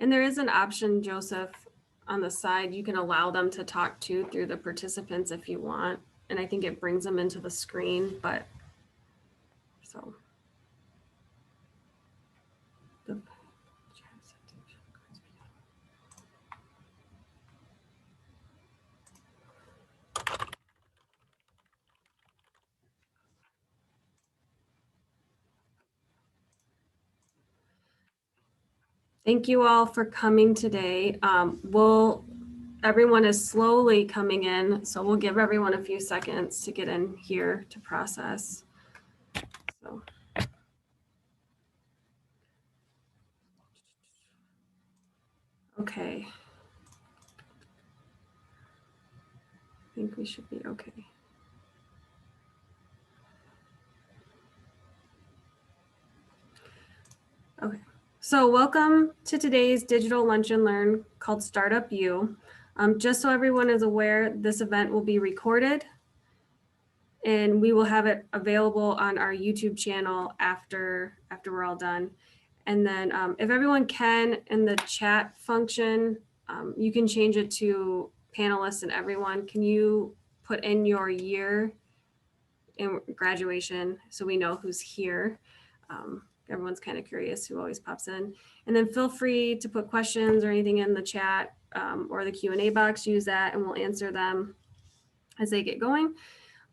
And there is an option, Joseph, on the side. You can allow them to talk to through the participants if you want. And I think it brings them into the screen, but so. Thank you all for coming today. Everyone is slowly coming in, so we'll give everyone a few seconds to get in here to process. So. Okay. I think we should be okay. Okay. So welcome to today's digital lunch and learn called Startup U. Just so everyone is aware, this event will be recorded and we will have it available on our YouTube channel after we're all done. And then if everyone can, in the chat function, you can change it to panelists and everyone. Can you put in your year in graduation so we know who's here? Everyone's kind of curious who always pops in. And then feel free to put questions or anything in the chat or the Q&A box, use that and we'll answer them as they get going.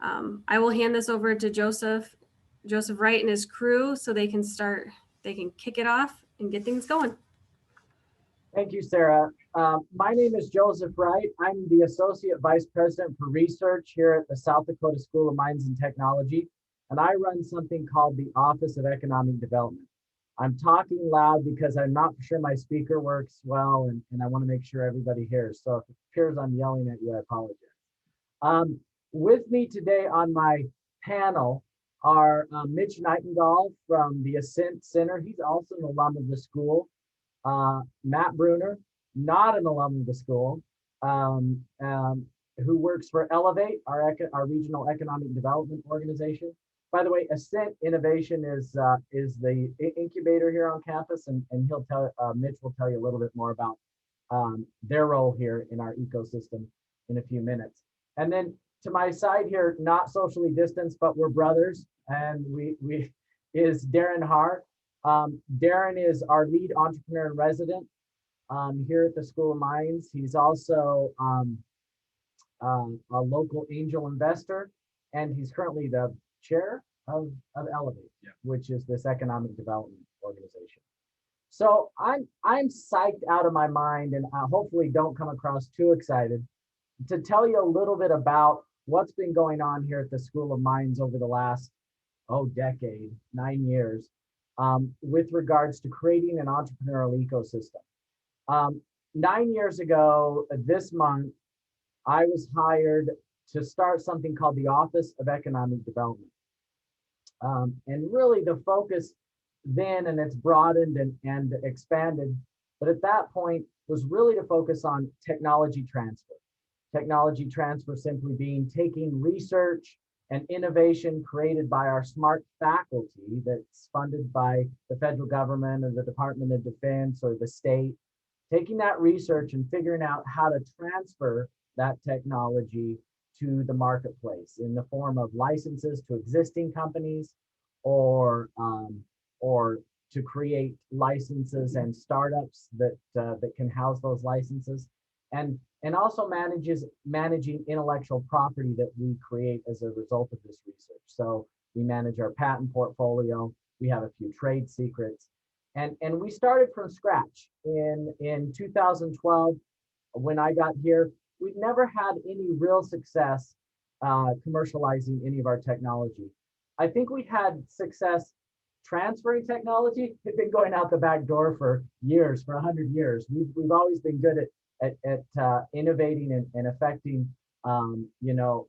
I will hand this over to Joseph Wright and his crew so they can kick it off and get things going. Thank you, Sarah. My name is Joseph Wright. I'm the Associate Vice President for Research here at the South Dakota School of Mines and Technology, and I run something called the Office of Economic Development. I'm talking loud because I'm not sure my speaker works well, and I want to make sure everybody hears. So if it appears I'm yelling at you, I apologize. With me today on my panel are Mitch Nightingale from the Ascent Center. He's also an alum of the school. Matt Bruner, not an alum of the school, who works for Elevate, our regional economic development organization. By the way, Ascent Innovation is the incubator here on campus, and he'll tell Mitch will tell you a little bit more about their role here in our ecosystem in a few minutes. And then to my side here, not socially distanced, but we're brothers, and we is Darren Haar. Darren is our lead entrepreneur in resident here at the School of Mines. He's also a local angel investor, and he's currently the chair of Elevate, which is this economic development organization. So I'm psyched out of my mind, and I hopefully don't come across too excited to tell you a little bit about what's been going on here at the School of Mines over the last decade, 9 years. With regards to creating an entrepreneurial ecosystem. 9 years ago, this month, I was hired to start something called the Office of Economic Development. And really the focus then, and it's broadened and expanded, but at that point was really to focus on technology transfer. Technology transfer simply being taking research and innovation created by our smart faculty that's funded by the federal government or the Department of Defense or the state, taking that research and figuring out how to transfer that technology to the marketplace in the form of licenses to existing companies or to create licenses and startups that can house those licenses. And also managing intellectual property that we create as a result of this research. So we manage our patent portfolio, we have a few trade secrets, and we started from scratch. In 2012, when I got here, we'd never had any real success commercializing any of our technology. I think we had success transferring technology. It's been going out the back door for years, for 100 years. We've always been good at innovating and affecting the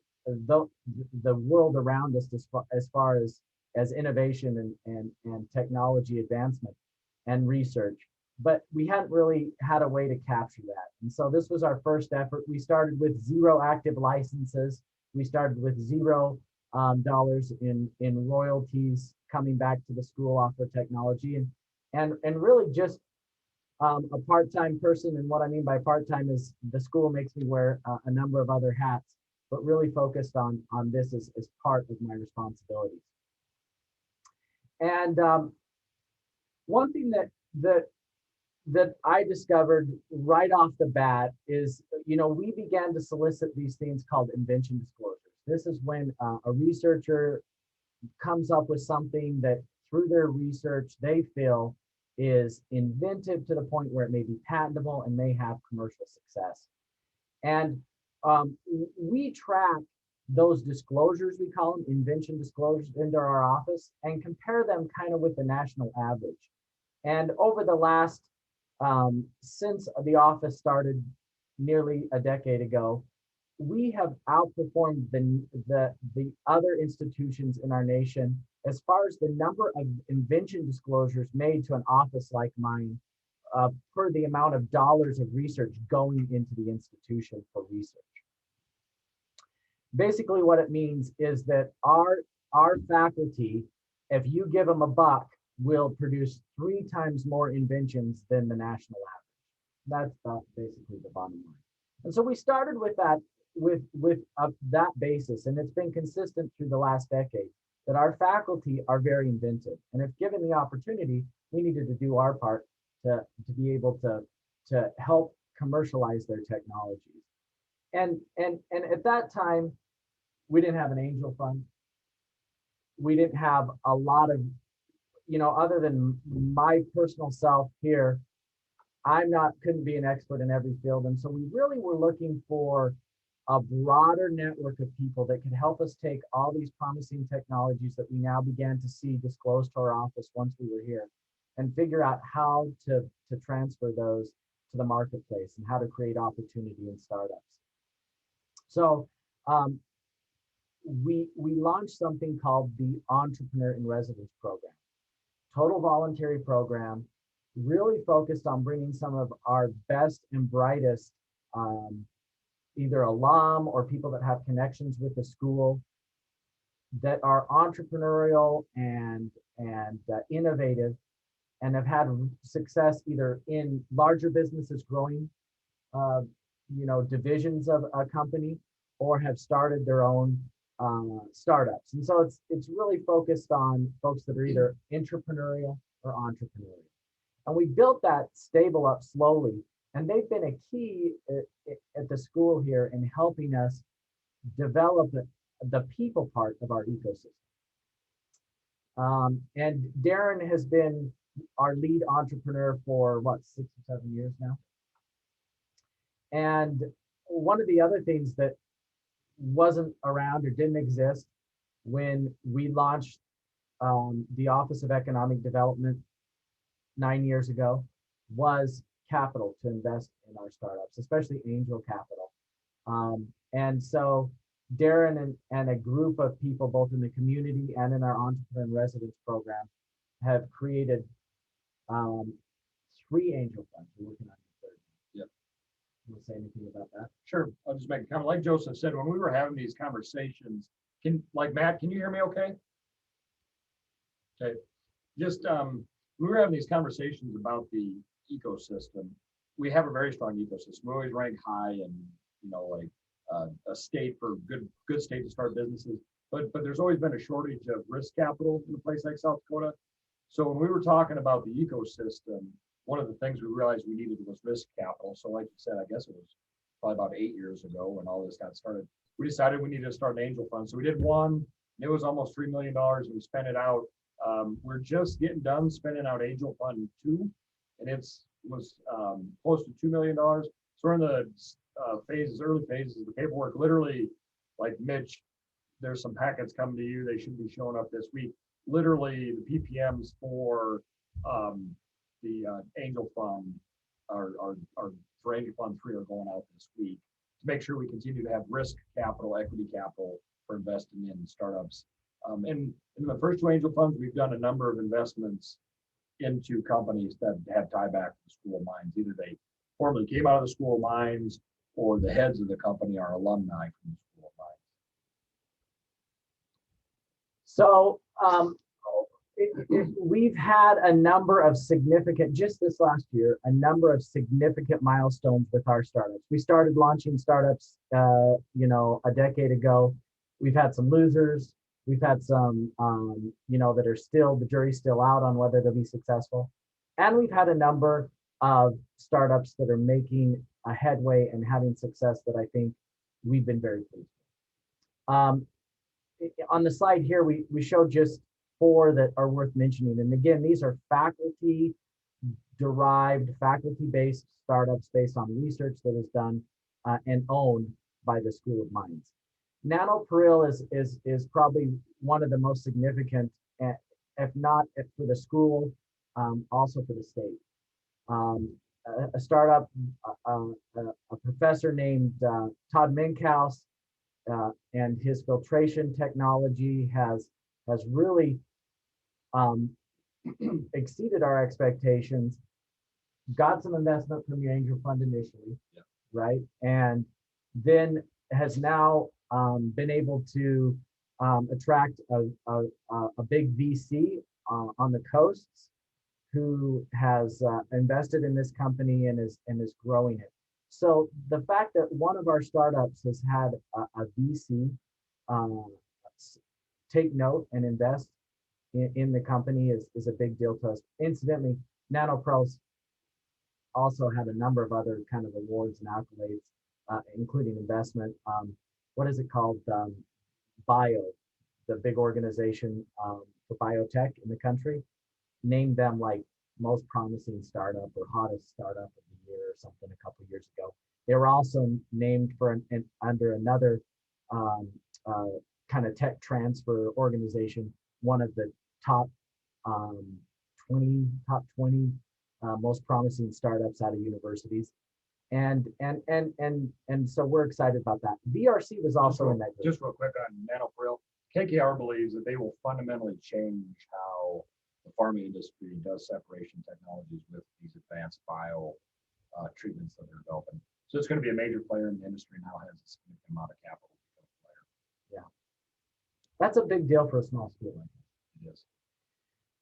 world around us as far as innovation and technology advancement. and research, but we hadn't really had a way to capture that. And so this was our first effort. We started with 0 active licenses. We started with $0 in royalties coming back to the school off the technology, and really just a part-time person. And what I mean by part-time is the school makes me wear a number of other hats, but really focused on this as part of my responsibilities. And one thing that I discovered right off the bat is, we began to solicit these things called invention disclosures. This is when a researcher comes up with something that through their research they feel is inventive to the point where it may be patentable and may have commercial success. And we track those disclosures, we call them invention disclosures, into our office and compare them kind of with the national average. And over the last, since the office started nearly a decade ago, we have outperformed the other institutions in our nation as far as the number of invention disclosures made to an office like mine per the amount of dollars of research going into the institution for research. Basically, what it means is that our faculty, if you give them $1, will produce 3 times more inventions than the national average. That's basically the bottom line. And so we started with that, with that basis, and it's been consistent through the last decade that our faculty are very inventive, and if given the opportunity, we needed to do our part to be able to help commercialize their technologies. And at that time, we didn't have an angel fund. We didn't have a lot of, other than my personal self here, couldn't be an expert in every field. And so we really were looking for a broader network of people that could help us take all these promising technologies that we now began to see disclosed to our office once we were here, and figure out how to transfer those to the marketplace and how to create opportunity in startups. So we launched something called the Entrepreneur in Residence program, total voluntary program, really focused on bringing some of our best and brightest either alum or people that have connections with the school that are entrepreneurial and innovative and have had success either in larger businesses growing divisions of a company, or have started their own startups. And so it's really focused on folks that are either entrepreneurial or entrepreneurial. And we built that stable up slowly, and they've been a key at the school here in helping us develop the people part of our ecosystem. And Darren has been our lead entrepreneur for 6 or 7 years now. And one of the other things that wasn't around or didn't exist when we launched the Office of Economic Development 9 years ago was capital to invest in our startups, especially angel capital. And so Darren and a group of people, both in the community and in our Entrepreneur in Residence program, have created 3 angel funds. We're working on the 3rd. Yep. You want to say anything about that? Sure. I'll just make a comment. Like Joseph said, when we were having these conversations, Matt, can you hear me okay? Okay. Just we were having these conversations about the ecosystem. We have a very strong ecosystem. We always rank high and a state for good state to start businesses. But there's always been a shortage of risk capital in a place like South Dakota. So when we were talking about the ecosystem, one of the things we realized we needed was risk capital. So like you said, I guess it was probably about 8 years ago when all this got started, we decided we needed to start an angel fund. So we did one. It was almost $3 million, and we spent it out. We're just getting done spending out Angel Fund 2, and it was close to $2 million. So we're in the early phases of the paperwork. Literally, like Mitch, there's some packets coming to you. They should be showing up this week. Literally, the PPMs for the Angel Fund for Angel Fund 3 are going out this week to make sure we continue to have risk capital, equity capital for investing in startups. And in the first 2 angel funds, we've done a number of investments into companies that have tie back to the School of Mines. Either they formerly came out of the School of Mines or the heads of the company are alumni from the School of Mines. So we've had a number of significant, just this last year, a number of significant milestones with our startups. We started launching startups, a decade ago. We've had some losers. We've had some, that are still, the jury's still out on whether they'll be successful. And we've had a number of startups that are making a headway and having success that I think we've been very pleased with. On the slide here, we showed just 4 that are worth mentioning. And again, these are faculty-derived, faculty-based startups based on research that is done and owned by the School of Mines. Nanoperil is probably one of the most significant, if not for the school, also for the state. A startup, a professor named Todd Minkhouse and his filtration technology has really exceeded our expectations, got some investment from the angel fund initially, right? And then has now been able to attract a big VC on the coasts who has invested in this company and is growing it. So the fact that one of our startups has had a VC take note and invest in the company is a big deal to us. Incidentally, Nanoperil's also had a number of other kind of awards and accolades, including investment. What is it called? Bio, the big organization for biotech in the country, named them like most promising startup or hottest startup of the year or something a couple of years ago. They were also named for under another kind of tech transfer organization, one of the top 20 most promising startups out of universities. And so we're excited about that. VRC was also in that group. Just real quick on Nanoperil, KKR believes that they will fundamentally change how the pharma industry does separation technologies with these advanced bio treatments that they're developing. So it's going to be a major player in the industry now, has a significant amount of capital to become a player. Yeah, that's a big deal for a small school like that. It is.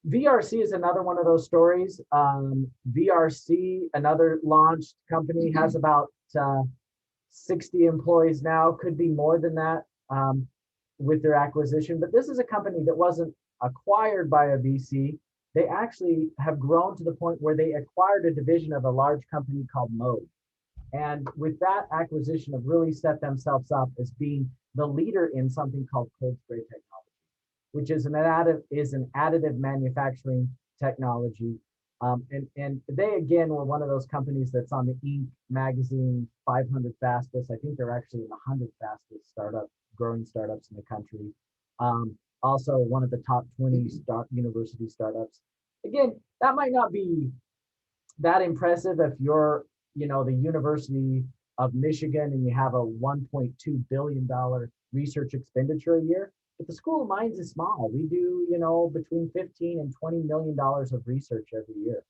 VRC is another one of those stories. VRC, another launched company, has about 60 employees now, could be more than that with their acquisition. But this is a company that wasn't acquired by a VC. They actually have grown to the point where they acquired a division of a large company called Mode. And with that acquisition have really set themselves up as being the leader in something called cold spray technology, which is an additive manufacturing technology. And they, again, were one of those companies that's on the Inc. magazine 500 fastest. I think they're actually in the 100 fastest growing startups in the country. Also one of the top 20 university startups. Again, that might not be that impressive if you're, the University of Michigan and you have a $1.2 billion research expenditure a year. But the School of Mines is small. We do, between 15 and $20 million of research every year.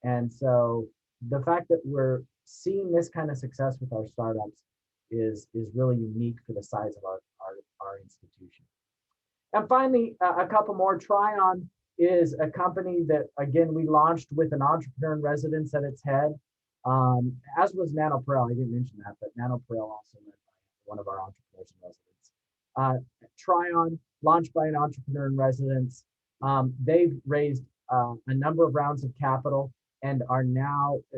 And so the fact that we're seeing this kind of success with our startups is really unique for the size of our institution. And finally, a couple more. Tryon is a company that, again, we launched with an entrepreneur in residence at its head, as was Nanoperil. I didn't mention that, but Nanoperil also led by one of our entrepreneurs in residence. Tryon, launched by an entrepreneur in residence. They've raised a number of rounds of capital and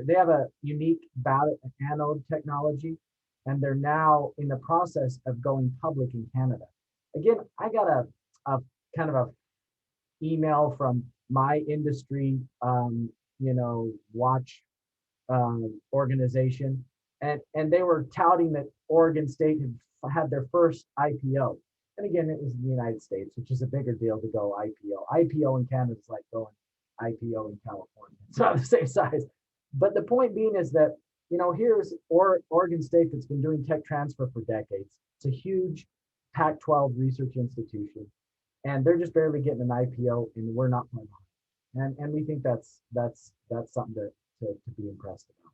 they have a unique anode technology, and they're now in the process of going public in Canada. Again, I got a kind of a email from my industry, watch organization, and they were touting that Oregon State had their first IPO. And again, it was in the United States, which is a bigger deal to go IPO. IPO in Canada is like going IPO in California. It's not the same size. But the point being is that, here's Oregon State that's been doing tech transfer for decades. It's a huge Pac-12 research institution. And they're just barely getting an IPO, and we're not playing on. And we think that's something to be impressed about.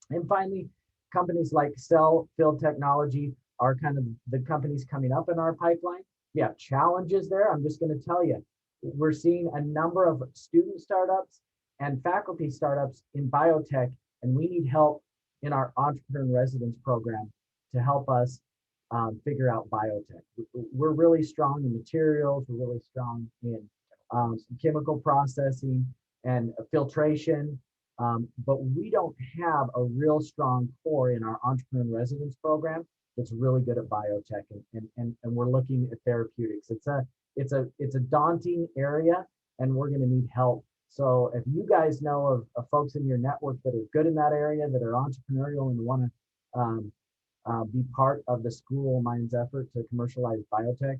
And finally, companies like Cell Field Technology are kind of the companies coming up in our pipeline. We have challenges there. I'm just going to tell you, we're seeing a number of student startups and faculty startups in biotech, and we need help in our entrepreneur in residence program to help us figure out biotech. We're really strong in materials. We're really strong in chemical processing and filtration, but we don't have a real strong core in our entrepreneur in residence program that's really good at biotech, and we're looking at therapeutics. It's a daunting area, and we're going to need help. So if you guys know of folks in your network that are good in that area, that are entrepreneurial and want to be part of the School of Mines effort to commercialize biotech,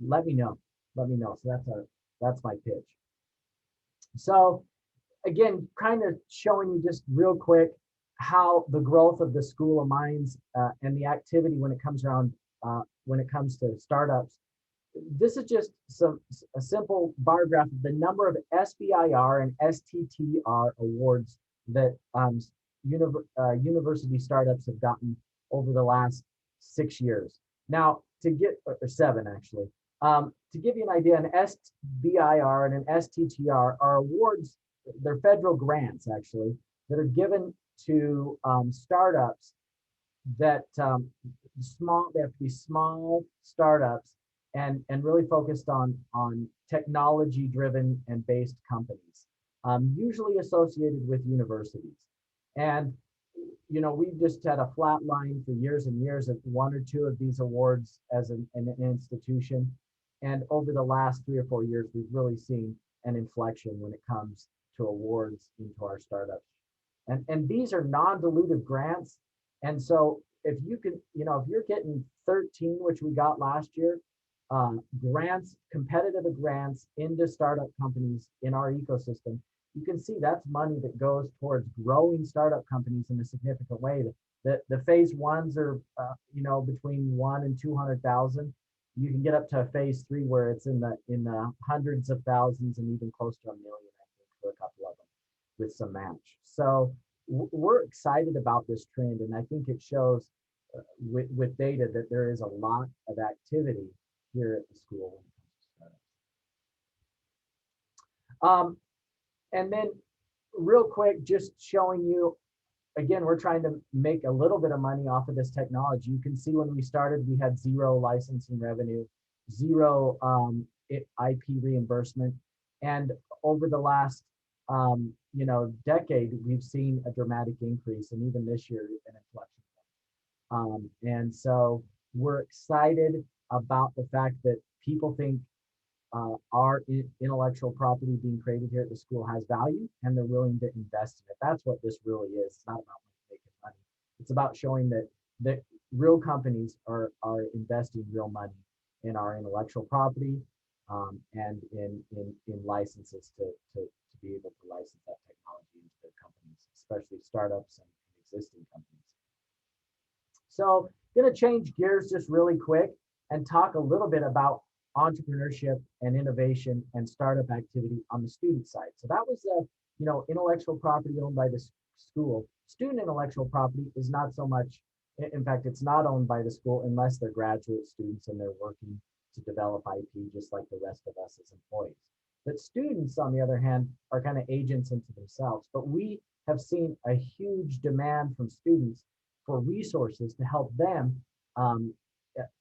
let me know. Let me know. So that's my pitch. So again, kind of showing you just real quick how the growth of the School of Mines and the activity when it comes to startups. This is just a simple bar graph of the number of SBIR and STTR awards that university startups have gotten over the last 6 years. Now, or 7 actually, to give you an idea, an SBIR and an STTR are awards, they're federal grants actually, that are given to startups that they have to be small startups and really focused on technology driven and based companies, usually associated with universities. And we've just had a flat line for years and years of 1 or 2 of these awards as an institution. And over the last 3 or 4 years, we've really seen an inflection when it comes to awards into our startups. And these are non-dilutive grants. And so if you can, if you're getting 13, which we got last year, grants, competitive grants into startup companies in our ecosystem, you can see that's money that goes towards growing startup companies in a significant way. The phase ones are, between 1 and 200,000. You can get up to a phase 3 where it's in the hundreds of thousands and even close to $1 million, I think, for a couple of them with some match. So we're excited about this trend, and I think it shows with data that there is a lot of activity here at the school. And then real quick, just showing you, again, we're trying to make a little bit of money off of this technology. You can see when we started, we had 0 licensing revenue, 0 IP reimbursement. And over the last, decade, we've seen a dramatic increase, and even this year, an inflection. And so we're excited about the fact that people think our intellectual property being created here at the school has value, and they're willing to invest in it. That's what this really is. It's not about making money. It's about showing that real companies are investing real money in our intellectual property and in licenses to be able to license that technology into their companies, especially startups and existing companies. So I'm going to change gears just really quick and talk a little bit about entrepreneurship and innovation and startup activity on the student side. So that was intellectual property owned by the school. Student intellectual property is not so much, in fact, it's not owned by the school unless they're graduate students and they're working to develop IP just like the rest of us as employees. But students, on the other hand, are kind of agents into themselves. But we have seen a huge demand from students for resources to help them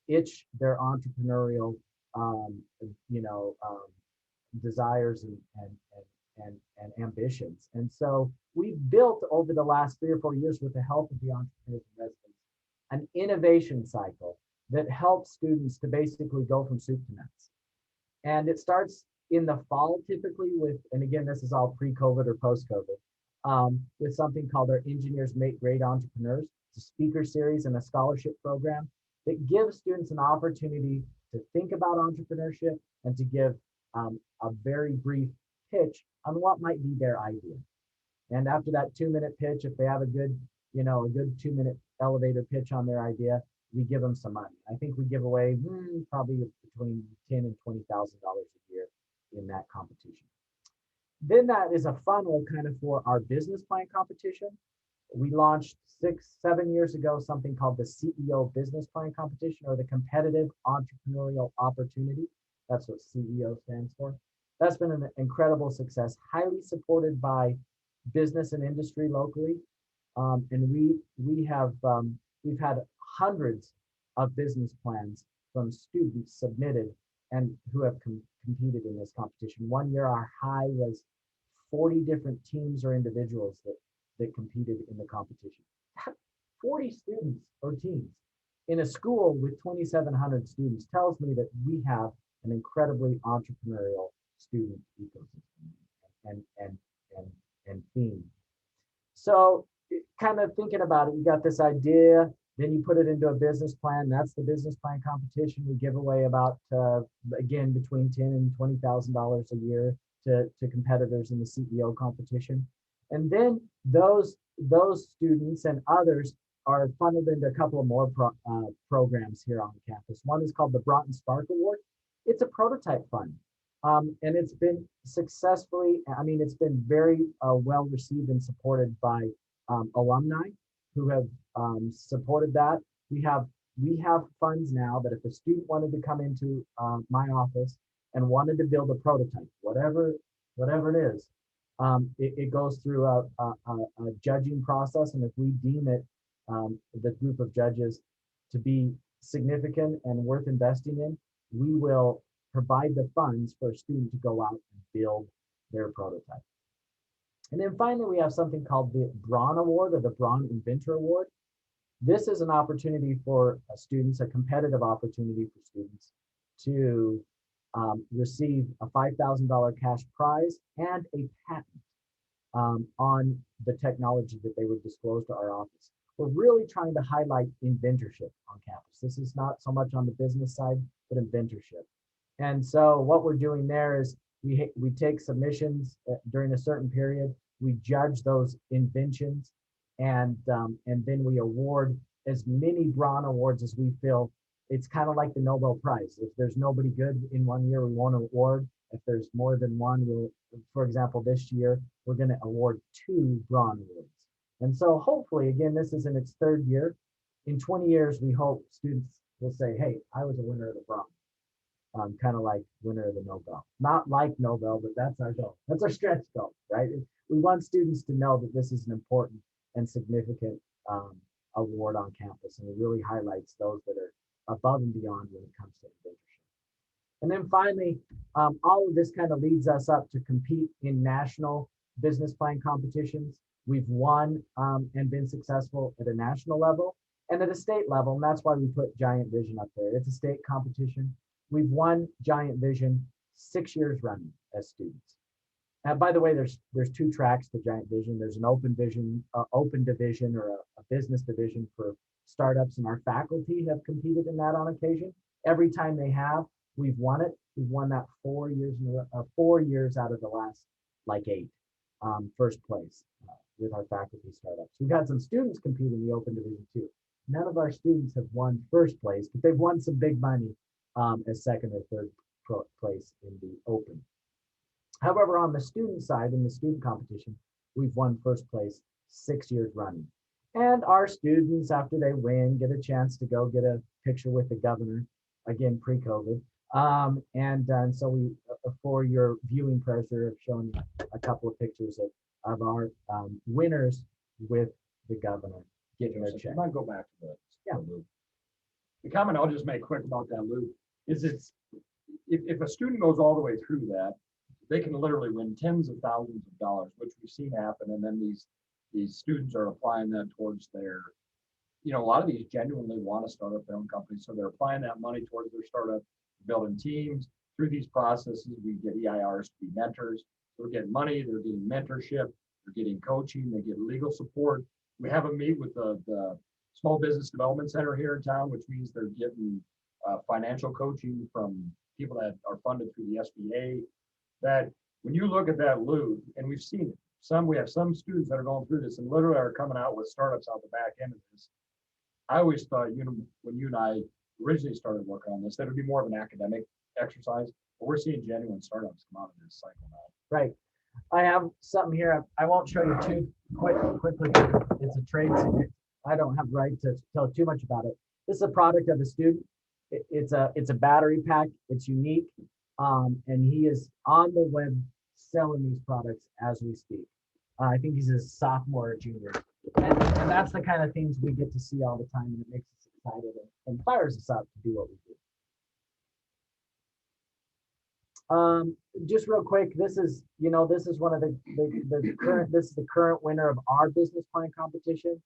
itch their entrepreneurial desires and ambitions. And so we've built over the last 3 or 4 years with the help of the entrepreneurs and residents an innovation cycle that helps students to basically go from soup to nuts. And it starts in the fall typically with, and again, this is all pre-COVID or post-COVID, with something called our Engineers Make Great Entrepreneurs. It's a speaker series and a scholarship program that gives students an opportunity to think about entrepreneurship and to give a very brief pitch on what might be their idea. And after that 2-minute pitch, if they have a good 2-minute elevator pitch on their idea, we give them some money. I think we give away probably between $10,000 and $20,000 a year in that competition. then that is a funnel kind of for our business plan competition. We launched 6-7 years ago something called the CEO Business Plan Competition, or the Competitive Entrepreneurial Opportunity. That's what CEO stands for. That's been an incredible success, highly supported by business and industry locally. And we've had hundreds of business plans from students submitted and who have competed in this competition. One year, our high was 40 different teams or individuals that competed in the competition. 40 students or teams in a school with 2,700 students tells me that we have an incredibly entrepreneurial student ecosystem and theme. So kind of thinking about it, you got this idea, then you put it into a business plan. That's the business plan competition. We give away about, again, between $10,000 and $20,000 a year to competitors in the CEO competition. And then those students and others are funneled into a couple of more programs here on campus. One is called the Broughton Spark Award. It's a prototype fund. And it's been successfully, it's been very well received and supported by alumni who have supported that. We have funds now that if a student wanted to come into my office and wanted to build a prototype, whatever it is, it goes through a judging process. And if we deem it, the group of judges, to be significant and worth investing in, we will provide the funds for a student to go out and build their prototype. And then finally, we have something called the Braun Award, or the Braun Inventor Award. This is an opportunity for students, a competitive opportunity for students to receive a $5,000 cash prize and a patent on the technology that they would disclose to our office. We're really trying to highlight inventorship on campus. This is not so much on the business side, but inventorship. And so what we're doing there is we take submissions during a certain period, we judge those inventions, and then we award as many Braun Awards as we feel. It's kind of like the Nobel Prize. If there's nobody good in one year, we won't award. If there's more than one, for example, this year, we're going to award 2 Braun Awards. And so hopefully, again, this is in its 3rd year. In 20 years, we hope students will say, hey, I was a winner of the Braun. Kind of like winner of the Nobel. Not like Nobel, but that's our goal. That's our stretch goal, right? We want students to know that this is an important and significant award on campus, and it really highlights those that are above and beyond when it comes to inventorship. And then finally, all of this kind of leads us up to compete in national business plan competitions. We've won and been successful at a national level and at a state level, and that's why we put Giant Vision up there. It's a state competition. We've won Giant Vision 6 years running as students. And by the way, there's 2 tracks to Giant Vision. There's an open division, or a business division for startups, and our faculty have competed in that on occasion. Every time they have, we've won it. We've won that 4 years in a row, 4 years out of the last 8, first place with our faculty startups. We've had some students compete in the open division too. None of our students have won first place, but they've won some big money as 2nd or 3rd place in the open. However, on the student side, in the student competition, we've won first place 6 years running. And our students, after they win, get a chance to go get a picture with the governor, again, pre-COVID. And so we, for your viewing pleasure, have shown a couple of pictures of our winners with the governor getting their check. I might go back to Yeah. the loop. The comment I'll just make quick about that loop is if a student goes all the way through that, they can literally win tens of thousands of dollars, which we've seen happen. And then these students are applying that towards their, a lot of these genuinely want to start up their own company. So they're applying that money towards their startup, building teams. Through these processes, we get EIRs to be mentors. They're getting money, they're getting mentorship, they're getting coaching, they get legal support. We have a meet with the Small Business Development Center here in town, which means they're getting financial coaching from people that are funded through the SBA. That when you look at that loop, and we've seen it, we have some students that are going through this and literally are coming out with startups out the back end of this. I always thought, when you and I originally started working on this, that would be more of an academic exercise, but we're seeing genuine startups come out of this cycle now. Right. I have something here. I won't show you too quickly. It's a trade secret. I don't have right to tell too much about it. This is a product of a student. It's a battery pack. It's unique, and he is on the web selling these products as we speak. I think he's a sophomore or junior, and that's the kind of things we get to see all the time, and it makes us excited and fires us up to do what we do. Just real quick, this is one of the current, this is the current winner of our business plan competition.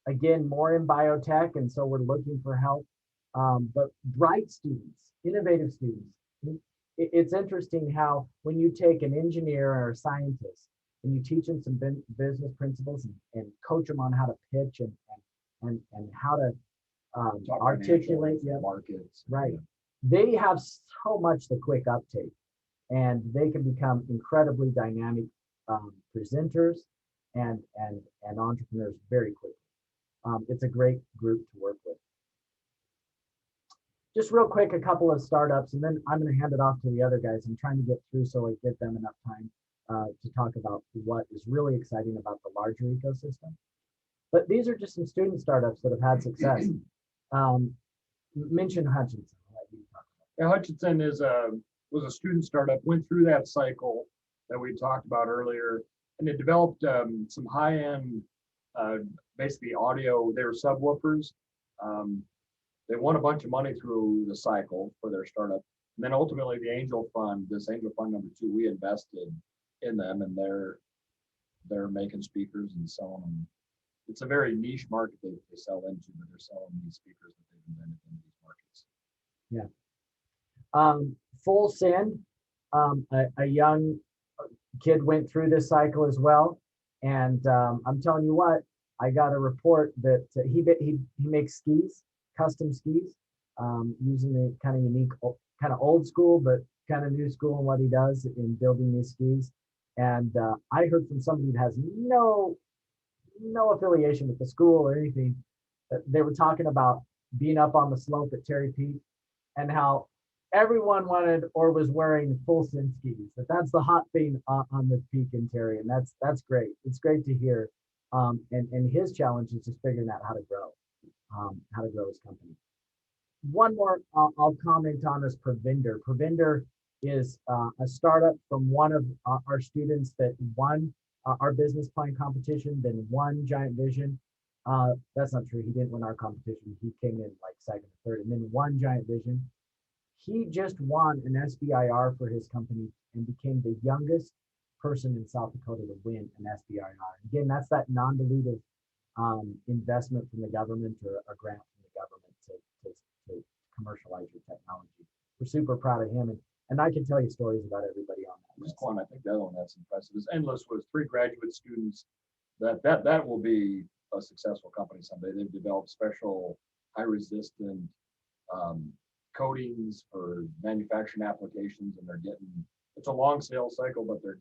Again, more in biotech, and so we're looking for help. But bright students, innovative students. It's interesting how when you take an engineer or a scientist and you teach them some business principles and coach them on how to pitch and how to articulate markets. Right. They have so much the quick uptake, and they can become incredibly dynamic presenters and entrepreneurs very quickly. It's a great group to work with. Just real quick, a couple of startups, and then I'm going to hand it off to the other guys. I'm trying to get through so I get them enough time to talk about what is really exciting about the larger ecosystem. But these are just some student startups that have had success. Mention Hutchinson. Yeah, Hutchinson was a student startup, went through that cycle that we talked about earlier, and it developed some high-end, basically audio. They were subwoofers. They won a bunch of money through the cycle for their startup. And then ultimately the angel fund, this angel fund number 2, we invested in them, and they're making speakers and selling them. It's a very niche market they sell into, but they're selling these speakers that they've invented in these markets. Yeah. Full Send, a young kid went through this cycle as well. And I'm telling you what, I got a report that he makes skis, custom skis, using the kind of unique, kind of old school, but kind of new school in what he does in building these skis. And I heard from somebody that has no affiliation with the school or anything. They were talking about being up on the slope at Terry Peak and how everyone wanted or was wearing Full Send skis. That's the hot thing on the peak in Terry, and that's great. It's great to hear. And his challenge is just figuring out how to grow his company. One more I'll comment on is Previnder. Previnder is a startup from one of our students that won our business plan competition, then won Giant Vision. That's not true. He didn't win our competition. He came in like second or third, and then won Giant Vision. He just won an SBIR for his company and became the youngest person in South Dakota to win an SBIR. Again, that's that non-dilutive investment from the government or a grant from the government to commercialize your technology. We're super proud of him, and I can tell you stories about everybody on that list. One, I think the other one that's impressive is Endless was 3 graduate students that will be a successful company someday. They've developed special high resistant coatings for manufacturing applications, and it's a long sales cycle, but they're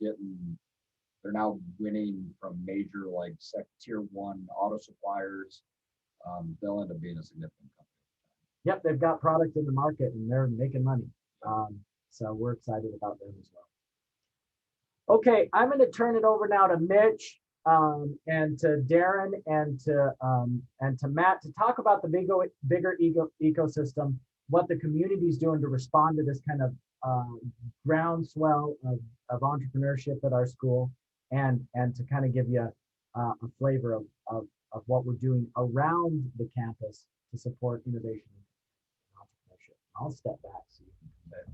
now winning from major like tier 1 auto suppliers. They'll end up being a significant company. Yep, they've got product in the market and they're making money. So we're excited about them as well. Okay, I'm going to turn it over now to Mitch and to Darren and to Matt to talk about the bigger ecosystem, what the community is doing to respond to this kind of groundswell of entrepreneurship at our school, and to kind of give you a flavor of what we're doing around the campus to support innovation and entrepreneurship. I'll step back so you can come back.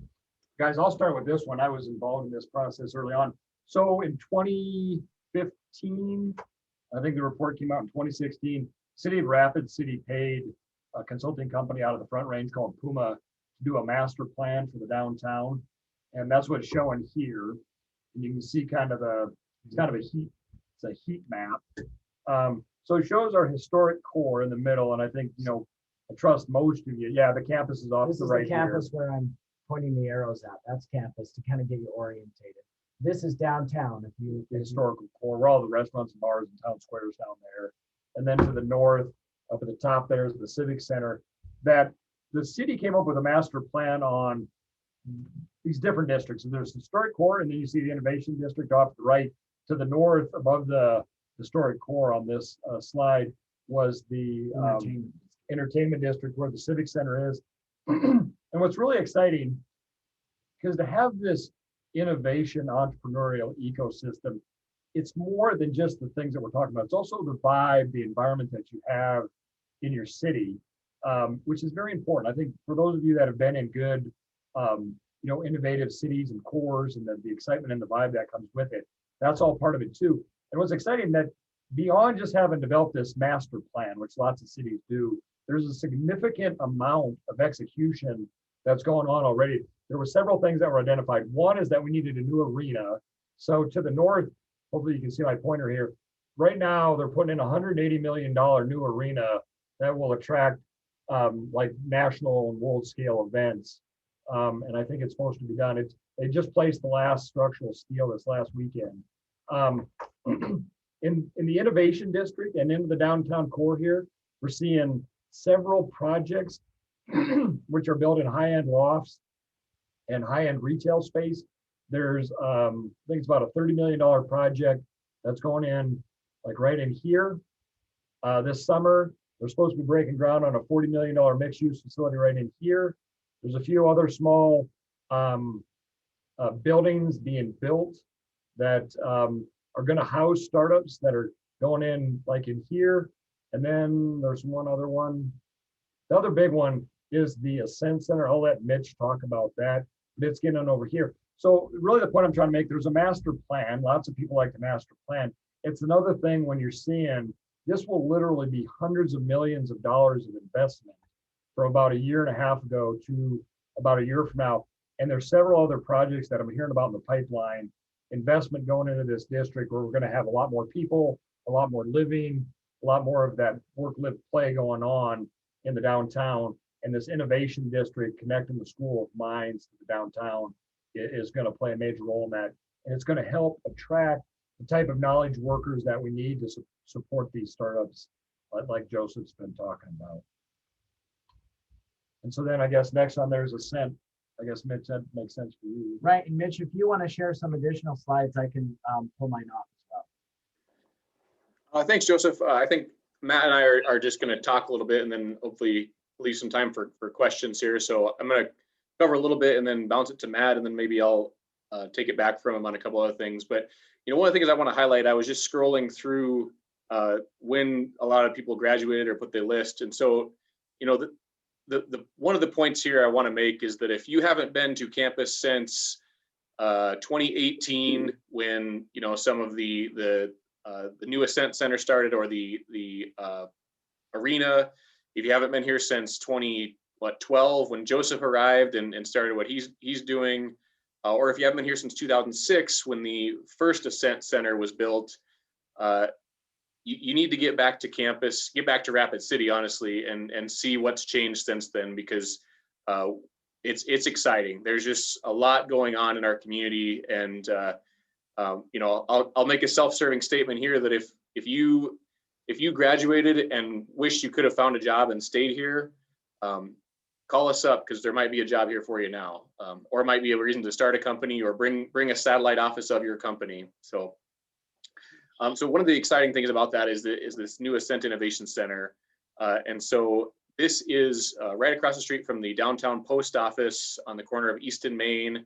Guys, I'll start with this one. I was involved in this process early on. So in 2015, I think the report came out in 2016, City of Rapid City paid a consulting company out of the Front Range called Puma to do a master plan for the downtown. And that's what's showing here. And you can see it's kind of a heat map. So it shows our historic core in the middle. And I think, I trust most of you. Yeah, the campus is off to the right here. This is the campus where I'm pointing the arrows at. That's campus to kind of get you orientated. This is downtown. The historical core, where all the restaurants and bars and town squares down there. And then to the north, up at the top there is the Civic Center. That the city came up with a master plan on these different districts. And there's the historic core, and then you see the innovation district off to the right. To the north, above the historic core on this slide, was the entertainment district where the civic center is. And what's really exciting, because to have this innovation entrepreneurial ecosystem, it's more than just the things that we're talking about. It's also the vibe, the environment that you have in your city, which is very important. I think for those of you that have been in good, innovative cities and cores, and the excitement and the vibe that comes with it, that's all part of it too. And what's exciting that beyond just having developed this master plan, which lots of cities do, there's a significant amount of execution that's going on already. There were several things that were identified. One is that we needed a new arena. So to the north, hopefully you can see my pointer here. Right now, they're putting in a $180 million new arena that will attract like national and world scale events. And I think it's supposed to be done. They just placed the last structural steel this last weekend. In the innovation district and into the downtown core here, we're seeing several projects which are built in high-end lofts and high-end retail space. There's, I think it's about a $30 million project that's going in like right in here. This summer, they're supposed to be breaking ground on a $40 million mixed-use facility right in here. There's a few other small buildings being built that are going to house startups that are going in like in here. And then there's one other one. The other big one is the Ascent Center. I'll let Mitch talk about that, but it's getting on over here. So really the point I'm trying to make, there's a master plan. Lots of people like the master plan. It's another thing when you're seeing this will literally be hundreds of millions of dollars of investment from about a year and a half ago to about a year from now. And there's several other projects that I'm hearing about in the pipeline, investment going into this district where we're going to have a lot more people, a lot more living, a lot more of that work, live, play going on in the downtown. And this innovation district connecting the School of Mines to the downtown is going to play a major role in that. And it's going to help attract the type of knowledge workers that we need to support these startups like Joseph's been talking about. And so then I guess next on there's Ascent. I guess Mitch, that makes sense for you. Right, and Mitch, if you want to share some additional slides, I can pull mine off as well. Thanks, Joseph. I think Matt and I are just going to talk a little bit and then hopefully leave some time for questions here. So I'm going to cover a little bit and then bounce it to Matt, and then maybe I'll take it back from him on a couple other things. But one of the things I want to highlight, I was just scrolling through when a lot of people graduated or put their list, and so the one of the points here I want to make is that if you haven't been to campus since 2018, when some of the new Ascent Center started, or the arena, if you haven't been here since 2012 when Joseph arrived and started what he's doing, or if you haven't been here since 2006 when the first Ascent Center was built, you need to get back to campus, get back to Rapid City, honestly, and see what's changed since then, because it's exciting. There's just a lot going on in our community, and I'll make a self-serving statement here that if you graduated and wish you could have found a job and stayed here, call us up, because there might be a job here for you now, or it might be a reason to start a company or bring a satellite office of your company. So one of the exciting things about that is this new Ascent Innovation Center. And so this is right across the street from the downtown post office on the corner of East and Main,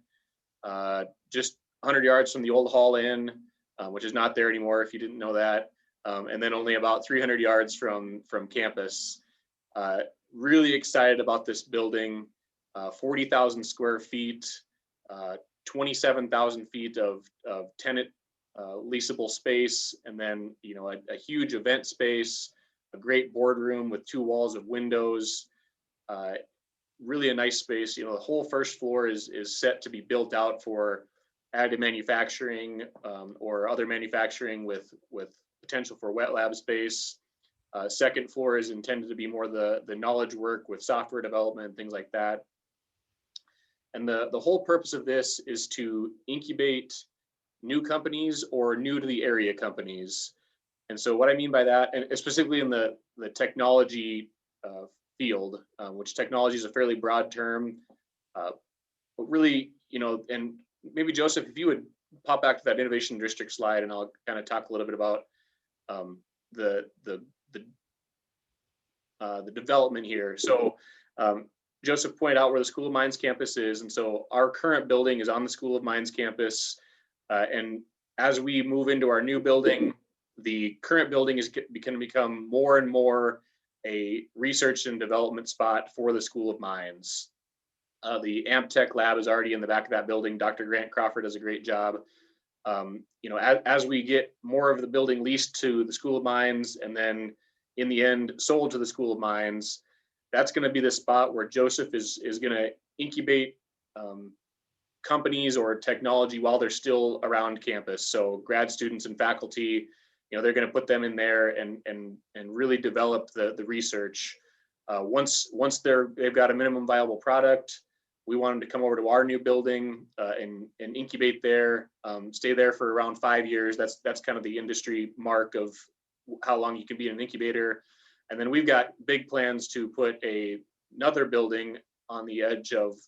just 100 yards from the old Hall Inn, which is not there anymore if you didn't know that. And then only about 300 yards from campus. Really excited about this building, 40,000 square feet, 27,000 feet of tenant leasable space, and then a huge event space, a great boardroom with 2 walls of windows, really a nice space. The whole first floor is set to be built out for additive manufacturing or other manufacturing with potential for wet lab space. Second floor is intended to be more the knowledge work with software development, things like that. And the whole purpose of this is to incubate new companies or new to the area companies. And so what I mean by that, and specifically in the technology field, which technology is a fairly broad term, but really you know, and maybe Joseph, if you would pop back to that innovation district slide, and I'll kind of talk a little bit about the development here. So Joseph pointed out where the School of Mines campus is, and so our current building is on the School of Mines campus. And as we move into our new building, the current building is going to become more and more a research and development spot for the School of Mines. The AmpTech lab is already in the back of that building. Dr. Grant Crawford does a great job. You know, as we get more of the building leased to the School of Mines, and then in the end sold to the School of Mines, that's going to be the spot where Joseph is going to incubate companies or technology while they're still around campus. So grad students and faculty, you know, they're going to put them in there and really develop the research. Once they've got a minimum viable product, we want them to come over to our new building and incubate there, stay there for around 5 years. That's kind of the industry mark of how long you can be in an incubator. And then we've got big plans to put another building on the edge of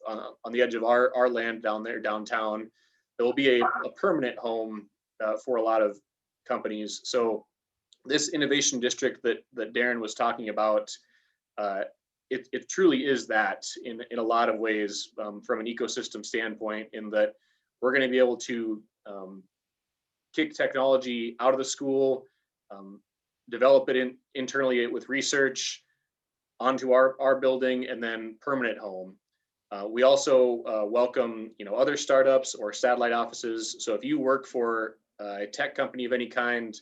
our land down there downtown. There will be a permanent home for a lot of companies. So this innovation district that Darren was talking about, it truly is that in a lot of ways from an ecosystem standpoint, in that we're going to be able to kick technology out of the school, develop it internally with research onto our building, and then permanent home. We also welcome, you know, other startups or satellite offices. So if you work for a tech company of any kind,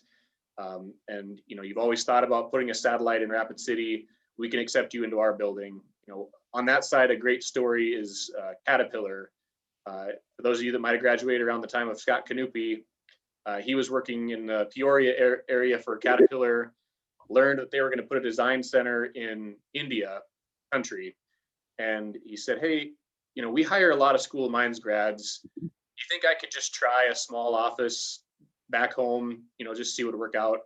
and you know, you've always thought about putting a satellite in Rapid City, we can accept you into our building. You know, on that side, a great story is Caterpillar. For those of you that might have graduated around the time of Scott Canupy, he was working in the Peoria area for Caterpillar, learned that they were going to put a design center in India country. And he said, hey, you know, we hire a lot of School of Mines grads. Do you think I could just try a small office back home, you know, just see what would work out?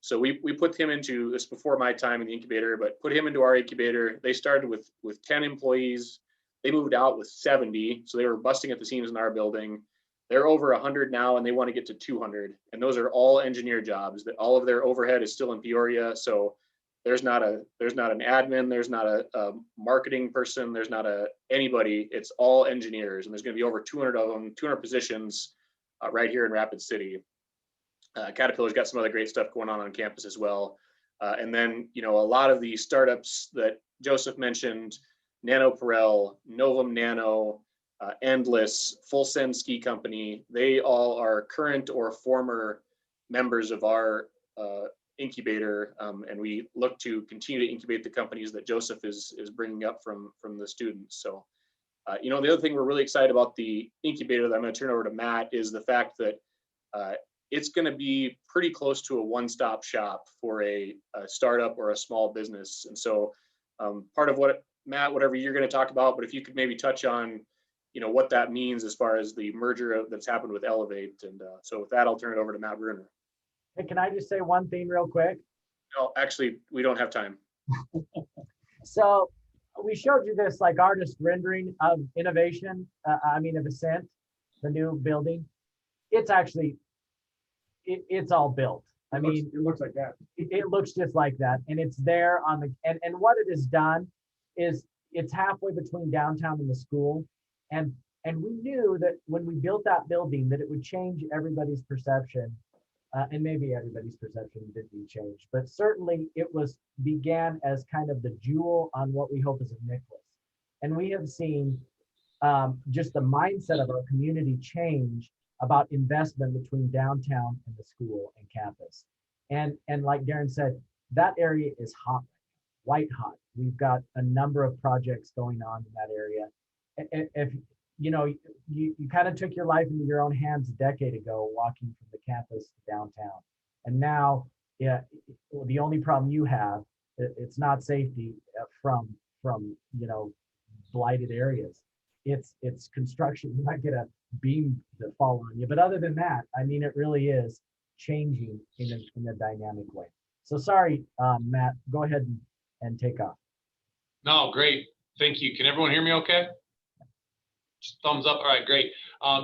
So we put him into this before my time in the incubator, but put him into our incubator. They started with 10 employees. They moved out with 70. So they were busting at the seams in our building. They're over 100 now, and they want to get to 200. And those are all engineer jobs. That all of their overhead is still in Peoria. So there's not an admin, there's not a marketing person, there's not anybody. It's all engineers, and there's going to be over 200 of them, 200 positions right here in Rapid City. Caterpillar's got some other great stuff going on campus as well. And then, you know, a lot of the startups that Joseph mentioned, Nanoparel, Novum Nano, Endless, Full Send Ski Company, they all are current or former members of our incubator, and we look to continue to incubate the companies that Joseph is bringing up from the students. So, you know, the other thing we're really excited about the incubator that I'm going to turn over to Matt is the fact that it's going to be pretty close to a one-stop shop for a startup or a small business. And so part of what, Matt, whatever you're going to talk about, but if you could maybe touch on, you know, what that means as far as the merger that's happened with Elevate. And so with that, I'll turn it over to Matt Bruner. Hey, can I just say one thing real quick? No, actually, we don't have time. So we showed you this like artist rendering of innovation, of Ascent, the new building. It's actually, it's all built. It looks like that. It looks just like that. And it's there on the, and what it has done is it's halfway between downtown and the school. And we knew that when we built that building, that it would change everybody's perception. And maybe everybody's perception did be changed, but certainly it began as kind of the jewel on what we hope is a necklace. And we have seen just the mindset of our community change about investment between downtown and the school and campus. And like Darren said, that area is hot, white hot. We've got a number of projects going on in that area. If you know, you kind of took your life into your own hands a decade ago, walking from the campus to downtown. And now, yeah, the only problem you have, it's not safety from you know, blighted areas. It's construction. You might get a beam that fall on you. But other than that, I mean, it really is changing in a dynamic way. So sorry, Matt, go ahead and take off. No, great. Thank you. Can everyone hear me okay? Just thumbs up. All right, great.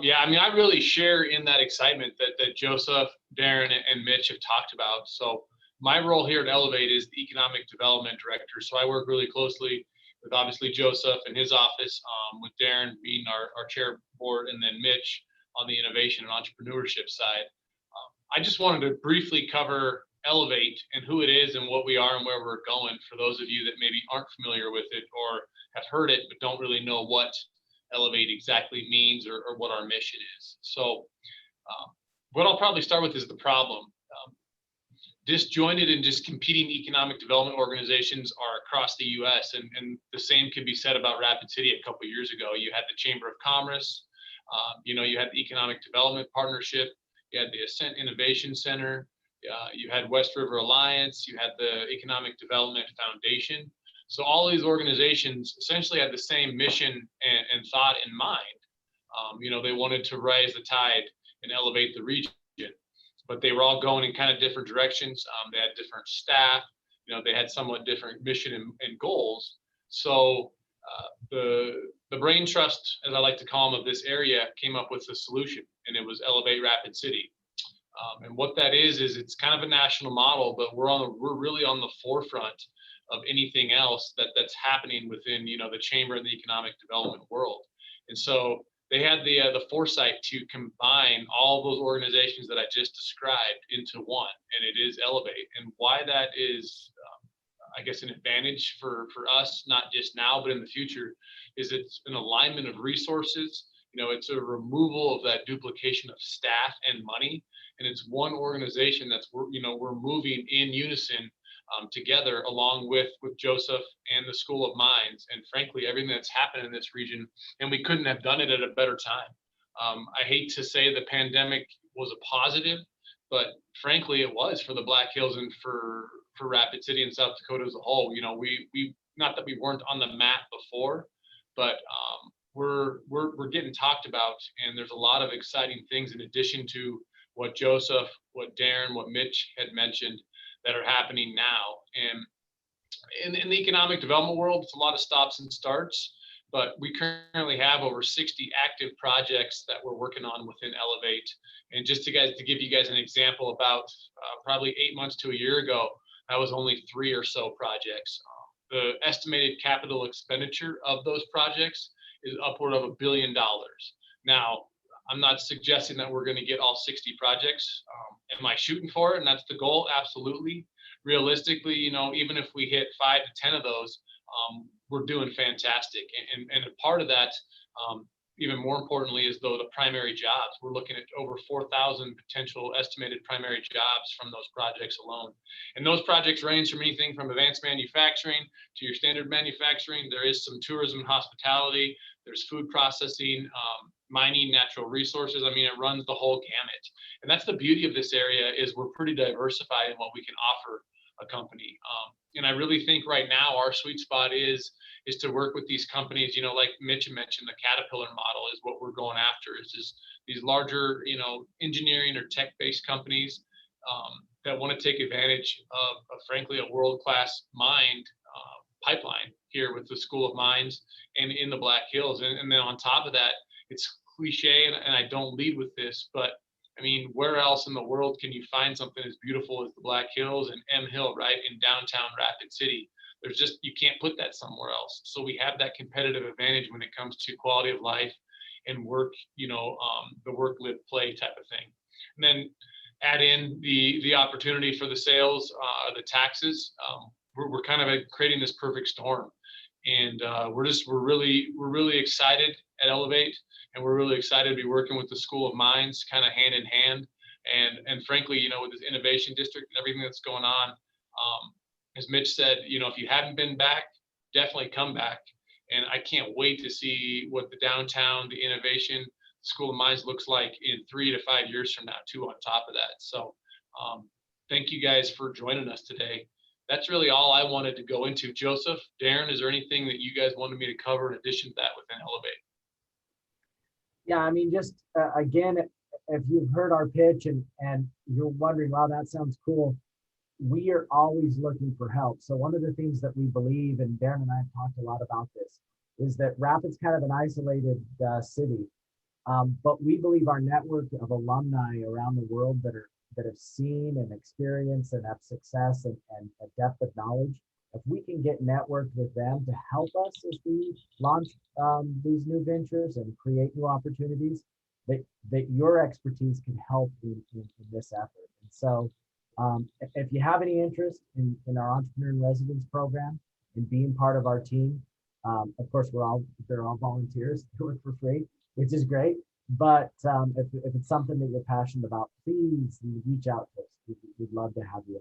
Yeah, I mean, I really share in that excitement that Joseph, Darren, and Mitch have talked about. So my role here at Elevate is the Economic Development Director. So I work really closely with obviously Joseph and his office, with Darren being our chair board, and then Mitch on the innovation and entrepreneurship side. I just wanted to briefly cover Elevate and who it is and what we are and where we're going for those of you that maybe aren't familiar with it or have heard it but don't really know what Elevate exactly means or what our mission is. So what I'll probably start with is the problem. Disjointed and just competing economic development organizations are across the US, and the same could be said about Rapid City a couple of years ago. You had the Chamber of Commerce, you had the Economic Development Partnership, you had the Ascent Innovation Center, you had West River Alliance, you had the Economic Development Foundation. So all these organizations essentially had the same mission and thought in mind. They wanted to raise the tide and elevate the region, but they were all going in kind of different directions. They had different staff, they had somewhat different mission and goals. So the brain trust, as I like to call them, of this area came up with a solution, and it was Elevate Rapid City. And what that is it's kind of a national model, but we're really on the forefront of anything else that's happening within the chamber and the economic development world. And so they had the foresight to combine all those organizations that I just described into one, and it is Elevate. And why that is, I guess, an advantage for us, not just now but in the future, is it's an alignment of resources. It's a removal of that duplication of staff and money, and it's one organization that's we're moving in unison together, along with Joseph and the School of Mines, and frankly everything that's happened in this region. And we couldn't have done it at a better time. I hate to say the pandemic was a positive, but frankly it was for the Black Hills and for Rapid City and South Dakota as a whole. We not that we weren't on the map before, but we're getting talked about, and there's a lot of exciting things in addition to what Joseph, what Darren, what Mitch had mentioned that are happening now. And in the economic development world, it's a lot of stops and starts, but we currently have over 60 active projects that we're working on within Elevate. And just to give you guys an example, about probably 8 months to a year ago, that was only 3 or so projects. The estimated capital expenditure of those projects is upward of $1 billion. Now, I'm not suggesting that we're going to get all 60 projects. Am I shooting for it? And that's the goal? Absolutely. Realistically, even if we hit 5 to 10 of those, we're doing fantastic. And a part of that, even more importantly, is the primary jobs. We're looking at over 4,000 potential estimated primary jobs from those projects alone. And those projects range from anything from advanced manufacturing to your standard manufacturing. There is some tourism and hospitality. There's food processing, mining, natural resources. I mean, it runs the whole gamut. And that's the beauty of this area, is we're pretty diversified in what we can offer a company. And I really think right now our sweet spot is to work with these companies, like Mitch mentioned, the Caterpillar model is what we're going after. Is just these larger, engineering or tech-based companies that want to take advantage of frankly, a world-class mined pipeline here with the School of Mines and in the Black Hills. And then on top of that, it's cliche, and I don't lead with this, but I mean, where else in the world can you find something as beautiful as the Black Hills and M Hill, right, in downtown Rapid City? You can't put that somewhere else. So we have that competitive advantage when it comes to quality of life and work, the work, live, play type of thing. And then add in the opportunity for the sales, the taxes. We're kind of creating this perfect storm. And we're really excited at Elevate, and we're really excited to be working with the School of Mines kind of hand in hand. And frankly, with this innovation district and everything that's going on, as Mitch said, if you haven't been back, definitely come back. And I can't wait to see what the downtown, the innovation School of Mines looks like in 3 to 5 years from now, too, on top of that. So thank you guys for joining us today. That's really all I wanted to go into. Joseph, Darren, is there anything that you guys wanted me to cover in addition to that within Elevate? Yeah, I mean, just again, if you've heard our pitch and you're wondering, wow, that sounds cool, we are always looking for help. So one of the things that we believe, and Darren and I have talked a lot about this, is that Rapid's kind of an isolated city, but we believe our network of alumni around the world that have seen and experienced and have success and a depth of knowledge, if we can get networked with them to help us as we launch these new ventures and create new opportunities, that your expertise can help in this effort. And so if you have any interest in our Entrepreneur in Residence program and being part of our team, of course, they're all volunteers who work for free, which is great. But if it's something that you're passionate about, please reach out to us. We'd love to have you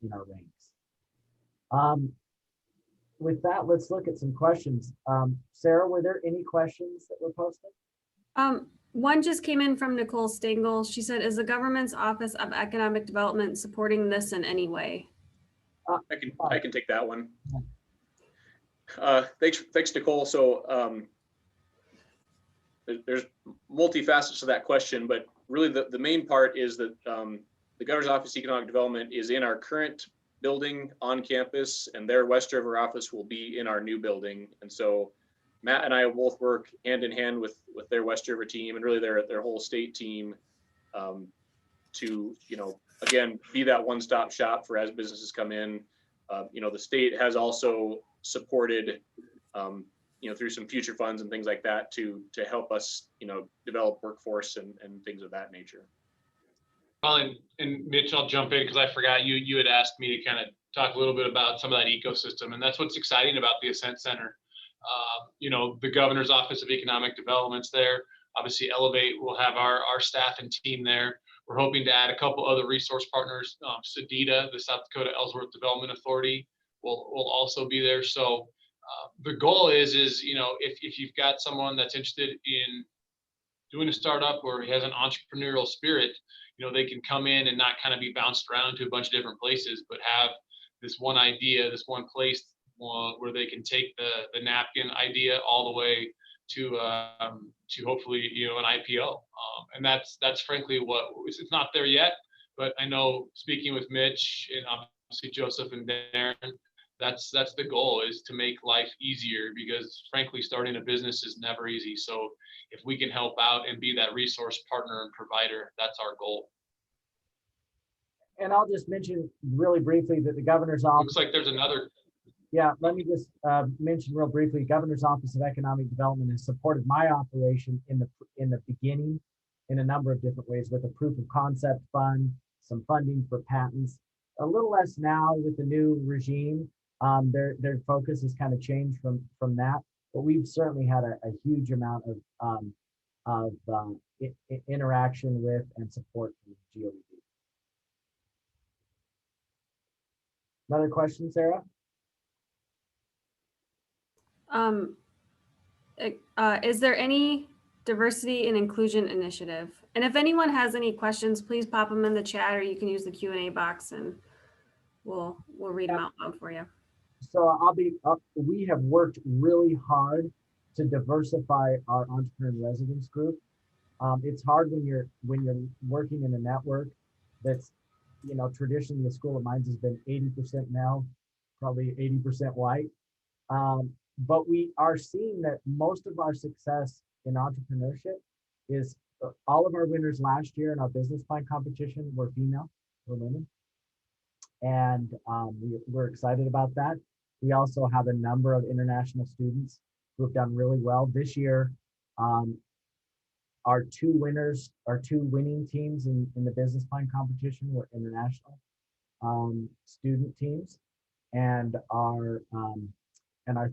in our ranks. With that, let's look at some questions. Sarah, were there any questions that were posted? One just came in from Nicole Stengel. She said, is the government's Office of Economic Development supporting this in any way? I can take that one. Thanks, Nicole. So there's multifacets to that question, but really the main part is that the Governor's Office of Economic Development is in our current building on campus, and their Westover office will be in our new building. And so Matt and I will both work hand in hand with their Westover team and really their whole state team to, again, be that one-stop shop for as businesses come in. The state has also supported, through some future funds and things like that to help us, develop workforce and things of that nature. Well, and Mitch, I'll jump in because I forgot you had asked me to kind of talk a little bit about some of that ecosystem, and that's what's exciting about the Ascent Center. The Governor's Office of Economic Development's there. Obviously, Elevate will have our staff and team there. We're hoping to add a couple other resource partners. SEDITA, the South Dakota Ellsworth Development Authority, will also be there. So the goal is if you've got someone that's interested in doing a startup or has an entrepreneurial spirit, they can come in and not kind of be bounced around to a bunch of different places, but have this one idea, this one place where they can take the napkin idea all the way to hopefully an IPO. And that's frankly what it's not there yet, but I know speaking with Mitch and obviously Joseph and Darren, that's the goal, is to make life easier, because frankly starting a business is never easy. So if we can help out and be that resource partner and provider, that's our goal. And I'll just mention really briefly that the Governor's Office. Looks like there's another. Yeah, let me just mention real briefly, Governor's Office of Economic Development has supported my operation in the beginning in a number of different ways, with a proof of concept fund, some funding for patents. A little less now with the new regime. Their focus has kind of changed from that, but we've certainly had a huge amount of interaction with and support from GOED. Another question, Sarah? Is there any diversity and inclusion initiative? And if anyone has any questions, please pop them in the chat, or you can use the Q&A box and we'll read them out loud for you. So we have worked really hard to diversify our entrepreneur in residence group. It's hard when you're working in a network that's, traditionally the School of Mines has been 80% male, probably 80% white. But we are seeing that most of our success in entrepreneurship is all of our winners last year in our business plan competition were female, were women. And we're excited about that. We also have a number of international students who have done really well this year. Our two winning teams in the business plan competition were international student teams, and our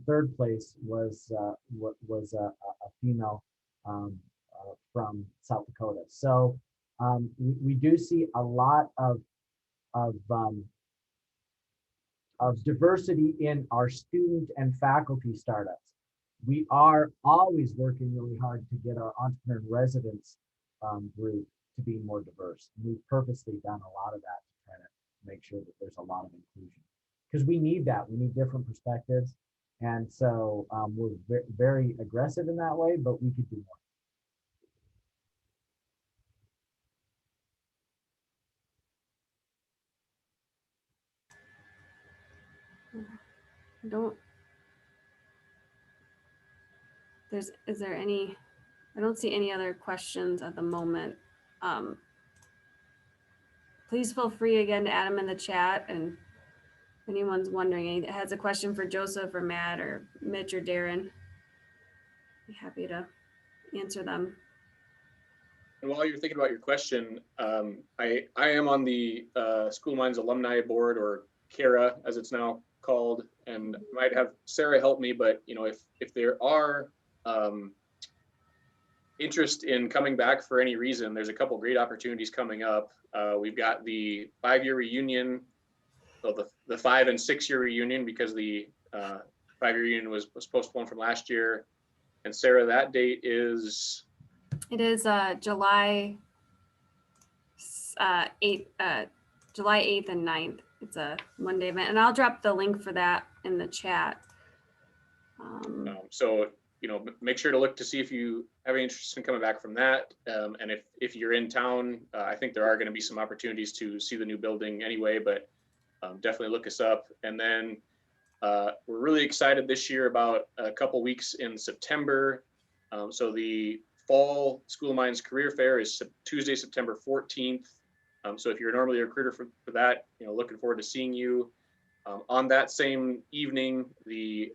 third place was a female from South Dakota. So we do see a lot of diversity in our student and faculty startups. We are always working really hard to get our entrepreneur in residence group to be more diverse. We've purposely done a lot of that to try to make sure that there's a lot of inclusion, because we need that. We need different perspectives. And so we're very aggressive in that way, but we could do more. Is there any, I don't see any other questions at the moment. Please feel free again to add them in the chat, and if anyone's wondering, has a question for Joseph or Matt or Mitch or Darren, be happy to answer them. And while you're thinking about your question, I am on the School Minds Alumni Board, or CARA as it's now called, and I might have Sarah help me, but if there are interest in coming back for any reason, there's a couple great opportunities coming up. We've got the 5-year reunion, so the 5 and 6 year reunion, because the 5-year reunion was postponed from last year. And Sarah, that date is? It is July 8th, July 8th and 9th. It's a Monday event, and I'll drop the link for that in the chat. So make sure to look to see if you have any interest in coming back from that. And if you're in town, I think there are going to be some opportunities to see the new building anyway, but definitely look us up. And then we're really excited this year about a couple weeks in September. So the Fall School Minds Career Fair is Tuesday, September 14th. So if you're normally a recruiter for that, looking forward to seeing you. On that same evening, the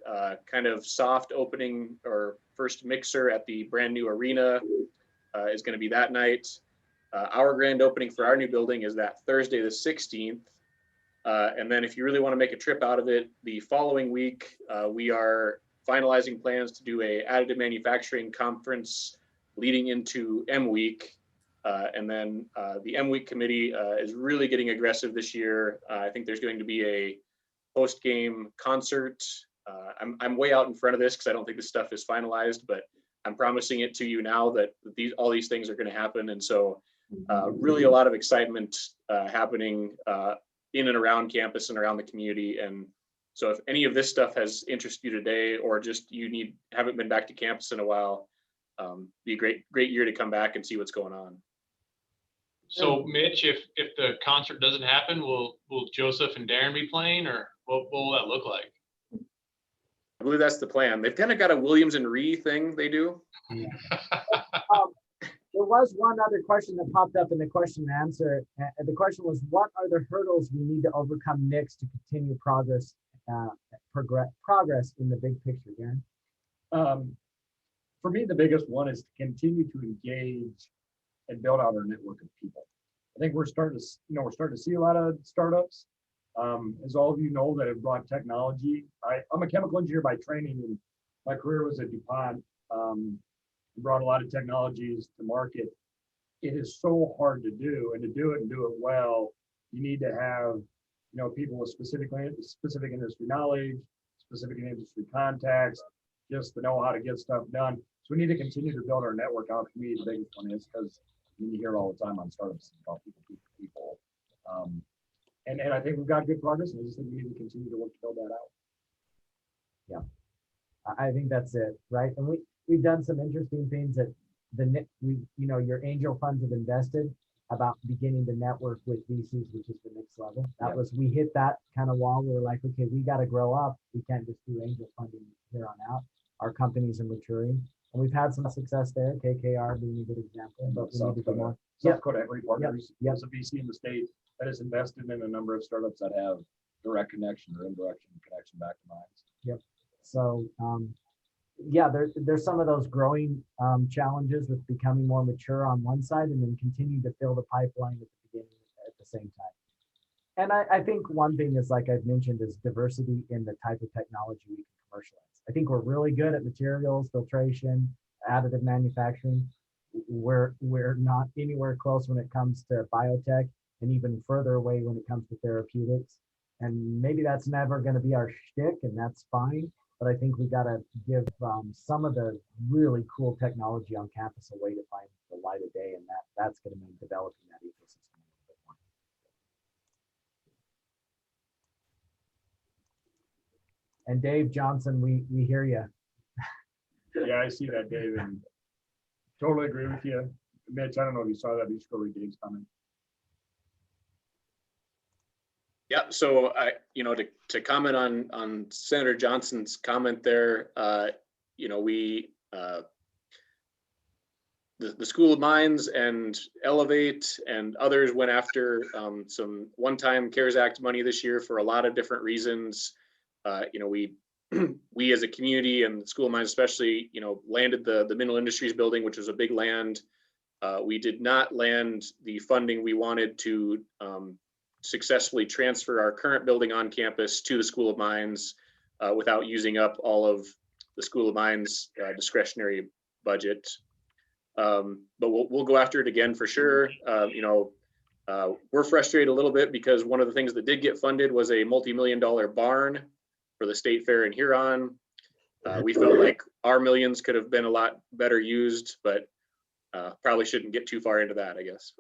kind of soft opening or first mixer at the brand new arena is going to be that night. Our grand opening for our new building is that Thursday, the 16th. And then if you really want to make a trip out of it, the following week, we are finalizing plans to do a additive manufacturing conference leading into M Week. And then the M Week committee is really getting aggressive this year. I think there's going to be a post-game concert. I'm way out in front of this because I don't think this stuff is finalized, but I'm promising it to you now that all these things are going to happen. And so really a lot of excitement happening in and around campus and around the community. And so if any of this stuff has interested you today, or just haven't been back to campus in a while, be a great year to come back and see what's going on. So Mitch, if the concert doesn't happen, will Joseph and Darren be playing, or what will that look like? I believe that's the plan. They've kind of got a Williams and Ree thing they do. Yeah. There was one other question that popped up in the question and answer. And the question was, what are the hurdles we need to overcome next to continue progress in the big picture, Darren? For me, the biggest one is to continue to engage and build out our network of people. I think we're starting to see a lot of startups. As all of you know that have brought technology. I'm a chemical engineer by training, and my career was at DuPont. We brought a lot of technologies to market. It is so hard to do, and to do it and do it well, you need to have people with specific industry knowledge, specific industry contacts, just to know how to get stuff done. So we need to continue to build our network out. For me, the biggest one is because you hear all the time on startups about people. And I think we've got good progress, and I just think we need to continue to work to build that out. Yeah, I think that's it, right? And we've done some interesting things that your angel funds have invested about beginning to network with VCs, which is the next level. We hit that kind of wall. We were like, okay, we got to grow up. We can't just do angel funding here on out. Our companies are maturing, and we've had some success there. KKR being a good example, but we need to go more. South Dakota Equity Partners, there's a VC in the state that has invested in a number of startups that have direct connection or indirect connection back to Minds. Yep. So there's some of those growing challenges with becoming more mature on one side, and then continue to fill the pipeline at the beginning at the same time. And I think one thing is, like I've mentioned, is diversity in the type of technology we can commercialize. I think we're really good at materials, filtration, additive manufacturing. We're not anywhere close when it comes to biotech, and even further away when it comes to therapeutics. And maybe that's never going to be our shtick, and that's fine. But I think we got to give some of the really cool technology on campus a way to find the light of day, and that's going to mean developing that ecosystem a little bit more. And Dave Johnson, we hear you. Yeah, I see that, Dave, and totally agree with you. Mitch, I don't know if you saw that. You should go read Dave's comment. Yeah, so to comment on Senator Johnson's comment there, we the School of Mines and Elevate and others went after some one-time CARES Act money this year for a lot of different reasons. We as a community and the School of Mines especially, landed the Mineral Industries building, which was a big land. We did not land the funding we wanted to successfully transfer our current building on campus to the School of Mines without using up all of the School of Mines discretionary budget. But we'll go after it again for sure. We're frustrated a little bit because one of the things that did get funded was a multi-million-dollar barn for the state fair in Huron. We felt like our millions could have been a lot better used, but probably shouldn't get too far into that, I guess.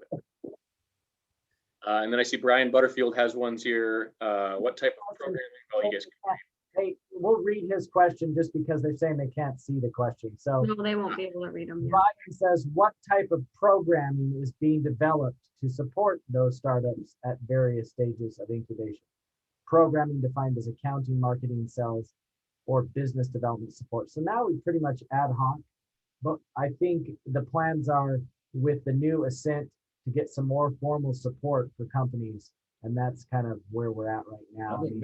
And then I see Brian Butterfield has ones here. What type of programming? Oh, you guys can Hey, we'll read his question just because they're saying they can't see the question. So No, they won't be able to read them. Brian says, what type of programming is being developed to support those startups at various stages of incubation? Programming defined as accounting, marketing, sales, or business development support. So now we pretty much ad hoc, but I think the plans are with the new Ascent to get some more formal support for companies. And that's kind of where we're at right now. I think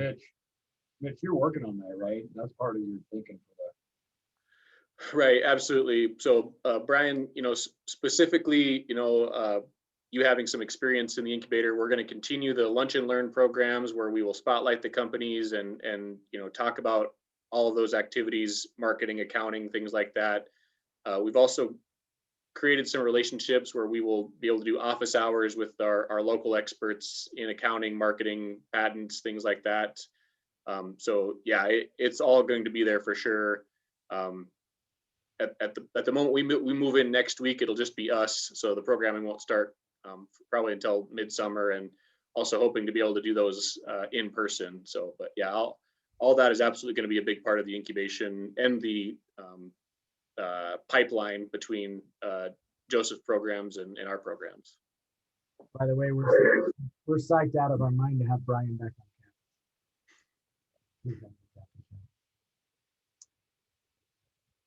Mitch, you're working on that, right? That's part of your thinking for that. Right, absolutely. So Brian, specifically, you having some experience in the incubator, we're going to continue the lunch and learn programs where we will spotlight the companies and talk about all of those activities, marketing, accounting, things like that. We've also created some relationships where we will be able to do office hours with our local experts in accounting, marketing, patents, things like that. So yeah, it's all going to be there for sure. At the moment we move in next week, it'll just be us. So the programming won't start probably until midsummer, and also hoping to be able to do those in person. So, but yeah, all that is absolutely going to be a big part of the incubation and the pipeline between Joseph's programs and our programs. By the way, we're psyched out of our mind to have Brian back on campus.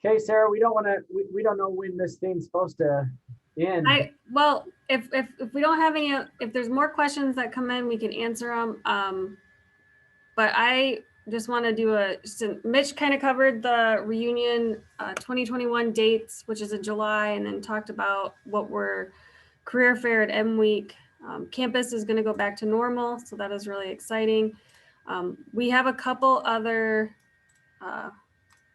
Okay, Sarah, we don't know when this thing's supposed to end. Well, if we don't have any, if there's more questions that come in, we can answer them. But I just want to do Mitch kind of covered the reunion 2021 dates, which is in July, and then talked about what we're career fair at M Week. Campus is going to go back to normal, so that is really exciting. We have a couple other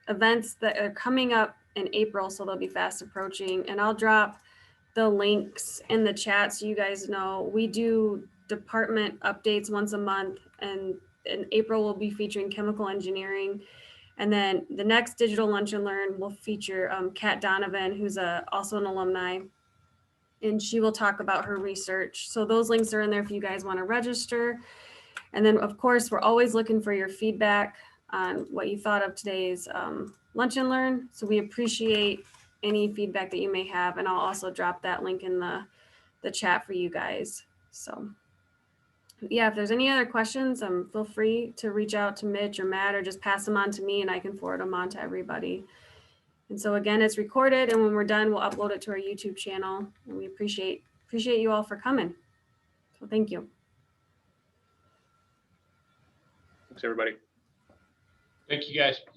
events that are coming up in April, so they'll be fast approaching, and I'll drop the links in the chat so you guys know. We do department updates once a month, and in April we'll be featuring chemical engineering, and then the next digital lunch and learn will feature Kat Donovan, who's also an alumni, and she will talk about her research. So those links are in there if you guys want to register. And then of course we're always looking for your feedback on what you thought of today's lunch and learn. So we appreciate any feedback that you may have, and I'll also drop that link in the chat for you guys. So yeah, if there's any other questions, feel free to reach out to Mitch or Matt, or just pass them on to me and I can forward them on to everybody. And so again, it's recorded, and when we're done, we'll upload it to our YouTube channel, and we appreciate you all for coming. So thank you. Thanks, everybody. Thank you, guys. Okay.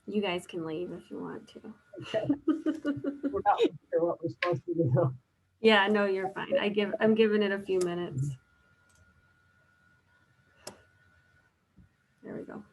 You guys can leave if you want to. Okay. We're not sure what we're supposed to do. Yeah, no, you're fine. I'm giving it a few minutes. There we go.